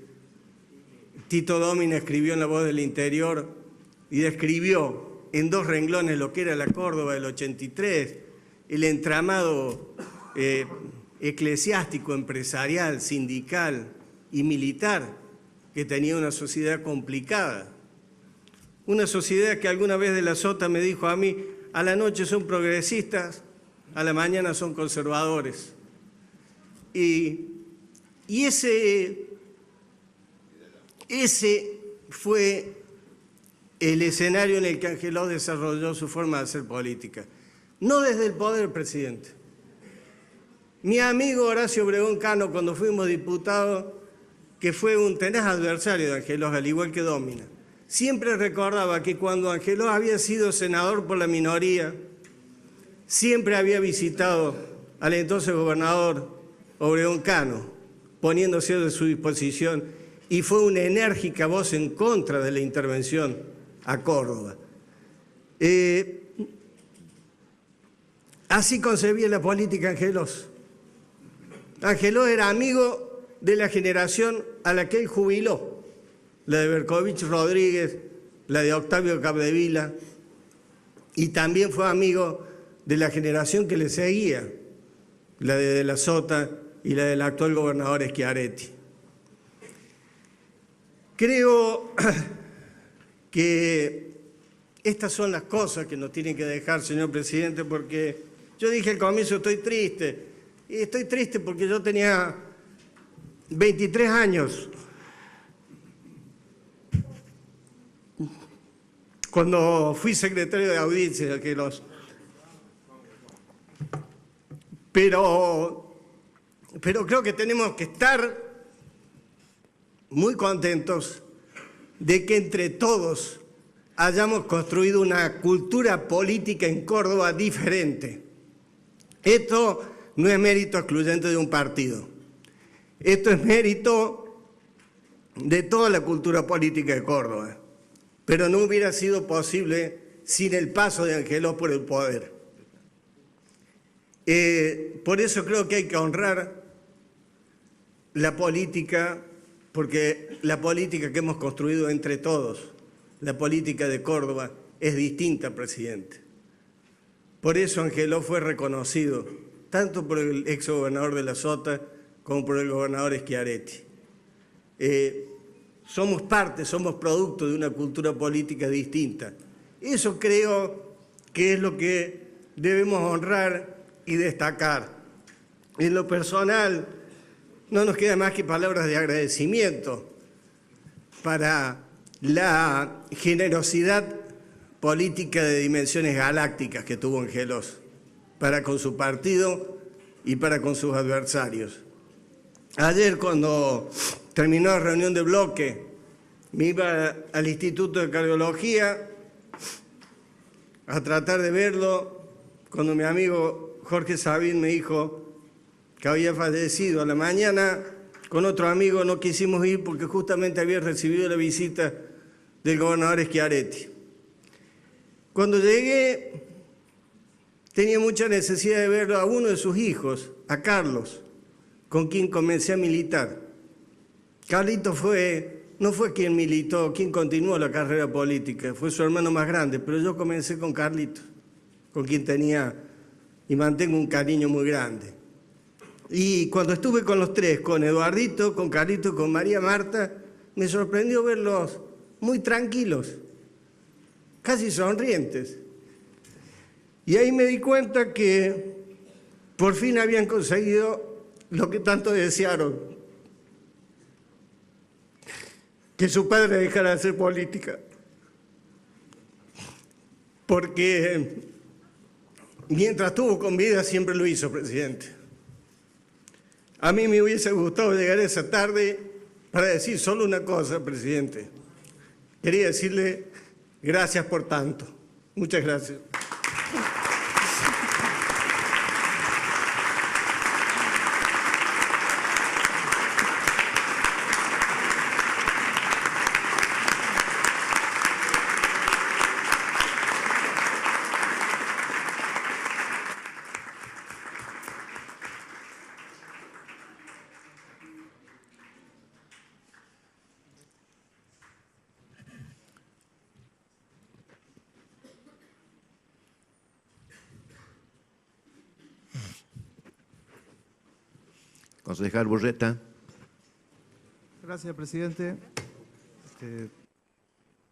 Tito Domina escribió en La Voz del Interior y describió en 2 renglones lo que era la Córdoba del 83, el entramado eclesiástico, empresarial, sindical y militar que tenía una sociedad complicada. Una sociedad que alguna vez de la Sota me dijo a mí: a la noche son progresistas, a la mañana son conservadores. Y ese fue el escenario en el que Angeló desarrolló su forma de hacer política. No desde el poder, presidente. Mi amigo Horacio Obregón Cano, cuando fuimos diputados, que fue un tenaz adversario de Angeló, al igual que Domina, siempre recordaba que cuando Angeló había sido senador por la minoría, siempre había visitado al entonces gobernador Obregón Cano, poniéndose a su disposición, y fue una enérgica voz en contra de la intervención a Córdoba. Así concebía la política Angelos. Angelos era amigo de la generación a la que él jubiló, la de Berkovich Rodríguez, la de Octavio Capdevila, y también fue amigo de la generación que le seguía, la de la Sota y la del actual gobernador Schiaretti. Creo que estas son las cosas que nos tienen que dejar, señor presidente, porque yo dije al comienzo estoy triste, y estoy triste porque yo tenía 23 años cuando fui secretario de audiencia, pero creo que tenemos que estar muy contentos de que entre todos hayamos construido una cultura política en Córdoba diferente. Esto no es mérito excluyente de un partido. Esto es mérito de toda la cultura política de Córdoba. Pero no hubiera sido posible sin el paso de Angelos por el poder. Por eso creo que hay que honrar la política, porque la política que hemos construido entre todos, la política de Córdoba, es distinta, presidente. Por eso Angelos fue reconocido, tanto por el exgobernador de la Sota como por el gobernador Schiaretti. Somos parte, somos producto de una cultura política distinta. Eso creo que es lo que debemos honrar y destacar. En lo personal, no nos queda más que palabras de agradecimiento para la generosidad política de dimensiones galácticas que tuvo Angelos para con su partido y para con sus adversarios. Ayer, cuando terminó la reunión de bloque, me iba al Instituto de Cardiología a tratar de verlo, cuando mi amigo Jorge Sabín me dijo que había fallecido. A la mañana, con otro amigo, no quisimos ir porque justamente había recibido la visita del gobernador Schiaretti. Cuando llegué, tenía mucha necesidad de ver a uno de sus hijos, a Carlos, con quien comencé a militar. Carlito no fue quien militó, quien continuó la carrera política, fue su hermano más grande, pero yo comencé con Carlito, con quien tenía y mantengo un cariño muy grande. Y cuando estuve con los tres, con Eduardito, con Carlito y con María Marta, me sorprendió verlos muy tranquilos, casi sonrientes. Y ahí me di cuenta que por fin habían conseguido lo que tanto desearon, que su padre dejara de hacer política. Porque mientras estuvo con vida siempre lo hizo, presidente. A mí me hubiese gustado llegar esa tarde para decir solo una cosa, presidente. Quería decirle gracias por tanto. Muchas gracias. Concejal Burreta. Gracias, presidente.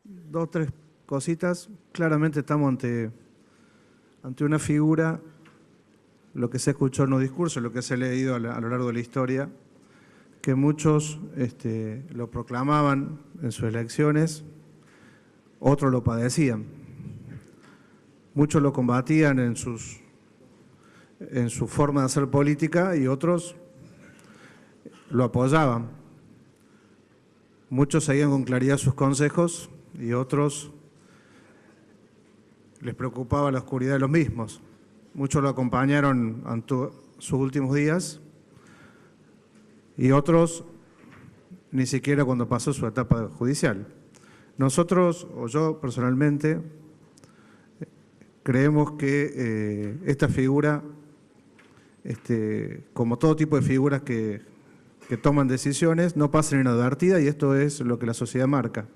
Dos, tres cositas. Claramente estamos ante una figura, lo que se escuchó en los discursos, lo que se ha leído a lo largo de la historia, que muchos lo proclamaban en sus elecciones, otros lo padecían. Muchos lo combatían en su forma de hacer política y otros lo apoyaban. Muchos seguían con claridad sus consejos y otros les preocupaba la oscuridad de los mismos. Muchos lo acompañaron ante sus últimos días y otros ni siquiera cuando pasó su etapa judicial. Nosotros, o yo personalmente, creemos que esta figura, como todo tipo de figuras que toman decisiones, no pasen inadvertida y esto es lo que la sociedad marca.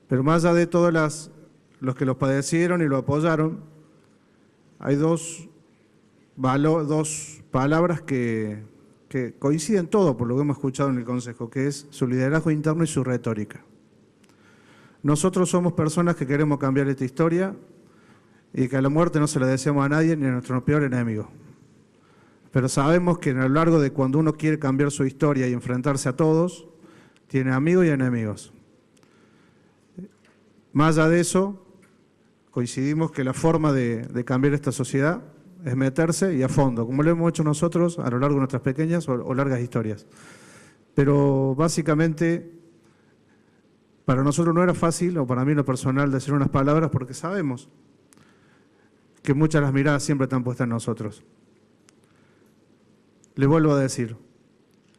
Pero más allá de todos los que lo padecieron y lo apoyaron, hay dos palabras que coinciden todo por lo que hemos escuchado en el Consejo, que es su liderazgo interno y su retórica. Nosotros somos personas que queremos cambiar esta historia y que a la muerte no se la deseamos a nadie ni a nuestro peor enemigo. Pero sabemos que a lo largo de cuando uno quiere cambiar su historia y enfrentarse a todos, tiene amigos y enemigos. Más allá de eso, coincidimos que la forma de cambiar esta sociedad es meterse y a fondo, como lo hemos hecho nosotros a lo largo de nuestras pequeñas o largas historias. Pero básicamente, para nosotros no era fácil, o para mí en lo personal, decir unas palabras porque sabemos que muchas de las miradas siempre están puestas en nosotros. Le vuelvo a decir,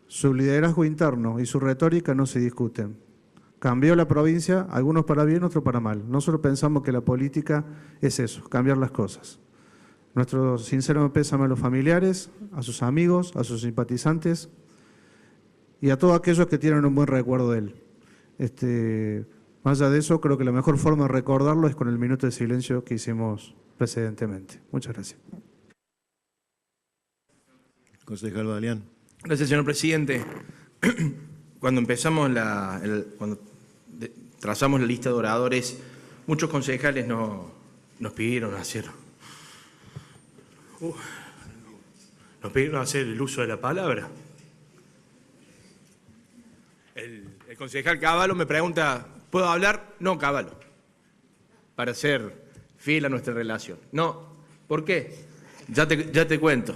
su liderazgo interno y su retórica no se discuten. Cambió la provincia, algunos para bien, otros para mal. Nosotros pensamos que la política es eso, cambiar las cosas. Nuestro sincero pésame a los familiares, a sus amigos, a sus simpatizantes y a todos aquellos que tienen un buen recuerdo de él. Más allá de eso, creo que la mejor forma de recordarlo es con el minuto de silencio que hicimos precedentemente. Muchas gracias. Concejal Balián. Gracias, señor presidente. Cuando empezamos trazamos la lista de oradores, muchos concejales nos pidieron hacer el uso de la palabra. El concejal Cavallo me pregunta, ¿puedo hablar? No, Cavallo, para ser fiel a nuestra relación. No, ¿por qué? Ya te cuento.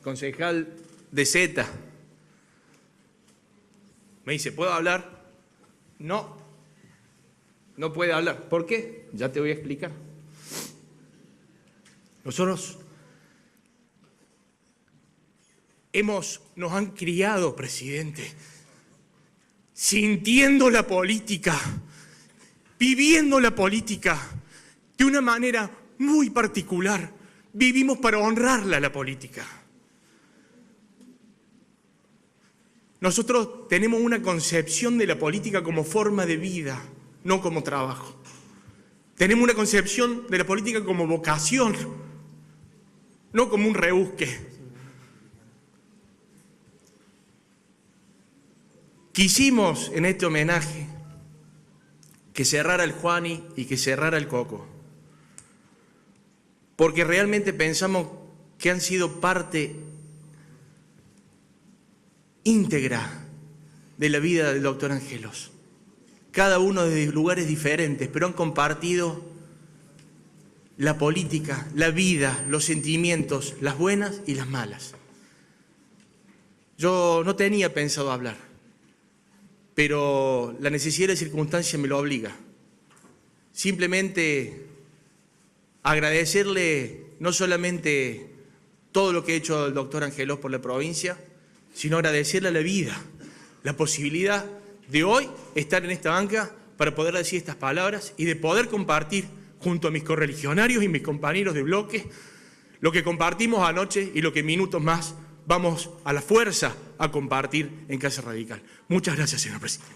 Concejal de Z me dice, ¿puedo hablar? No, no puede hablar. ¿Por qué? Ya te voy a explicar. Nosotros nos han criado, presidente, sintiendo la política, viviendo la política de una manera muy particular. Vivimos para honrarla, la política. Nosotros tenemos una concepción de la política como forma de vida, no como trabajo. Tenemos una concepción de la política como vocación, no como un rebusque. Quisimos en este homenaje que cerrara el Juani y que cerrara el Coco, porque realmente pensamos que han sido parte íntegra de la vida del doctor Angelos. Cada uno de lugares diferentes, pero han compartido la política, la vida, los sentimientos, las buenas y las malas. Yo no tenía pensado hablar, pero la necesidad de circunstancia me lo obliga. Simplemente agradecerle no solamente todo lo que ha hecho el doctor Angelos por la provincia, sino agradecerle a la vida la posibilidad de hoy estar en esta banca para poder decir estas palabras y de poder compartir junto a mis correligionarios y mis compañeros de bloque lo que compartimos anoche y lo que minutos más vamos a la fuerza a compartir en Casa Radical. Muchas gracias, señor presidente.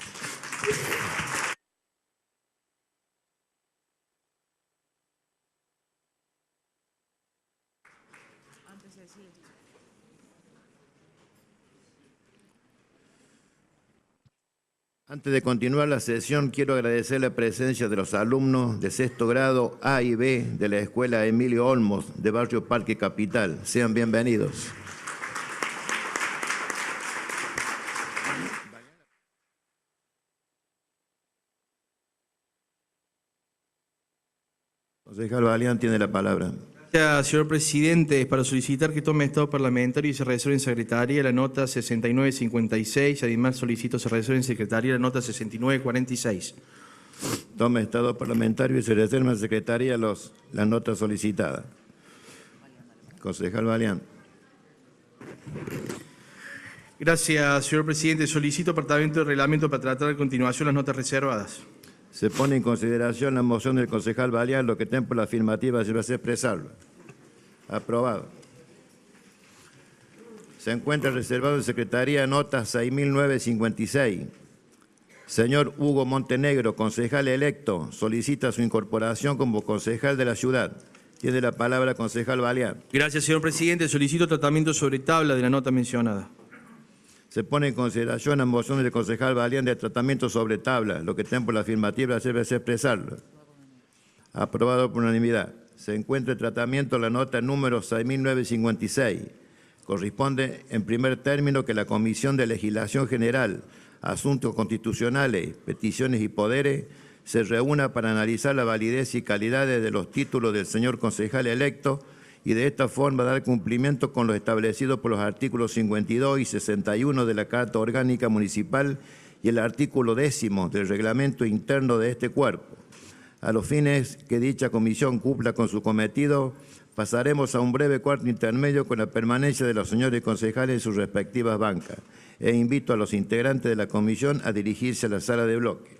Antes de continuar la sesión, quiero agradecer la presencia de los alumnos de sexto grado A y B de la Escuela Emilio Olmos de Barrio Parque Capital. Sean bienvenidos. Concejal Balián tiene la palabra. Gracias, señor presidente. Para solicitar que tome estado parlamentario y se resuelva en secretaría la nota 6956. Además, solicito se resuelva en secretaría la nota 6946. Tome estado parlamentario y se reserva en secretaría la nota solicitada. Concejal Balián. Gracias, señor presidente. Solicito apartamiento de reglamento para tratar a continuación las notas reservadas. Se pone en consideración la moción del concejal Balián, lo que tenga por la afirmativa se va a expresarlo. Aprobado. Se encuentra reservado en Secretaría nota 6.956. Señor Hugo Montenegro, concejal electo, solicita su incorporación como concejal de la ciudad. Tiene la palabra concejal Balián. Gracias, señor presidente. Solicito tratamiento sobre tabla de la nota mencionada. Se pone en consideración la moción del concejal Balián de tratamiento sobre tabla. Lo que tenga por la afirmativa se va a expresarlo. Aprobado por unanimidad. Se encuentra en tratamiento la nota número 6.956. Corresponde en primer término que la Comisión de Legislación General, Asuntos Constitucionales, Peticiones y Poderes se reúna para analizar la validez y calidades de los títulos del señor concejal electo y de esta forma dar cumplimiento con lo establecido por los artículos 52 y 61 de la Carta Orgánica Municipal y el artículo 10 del reglamento interno de este cuerpo. A los fines que dicha comisión cumpla con su cometido, pasaremos a un breve cuarto intermedio con la permanencia de los señores concejales en sus respectivas bancas. E invito a los integrantes de la comisión a dirigirse a la sala de bloque.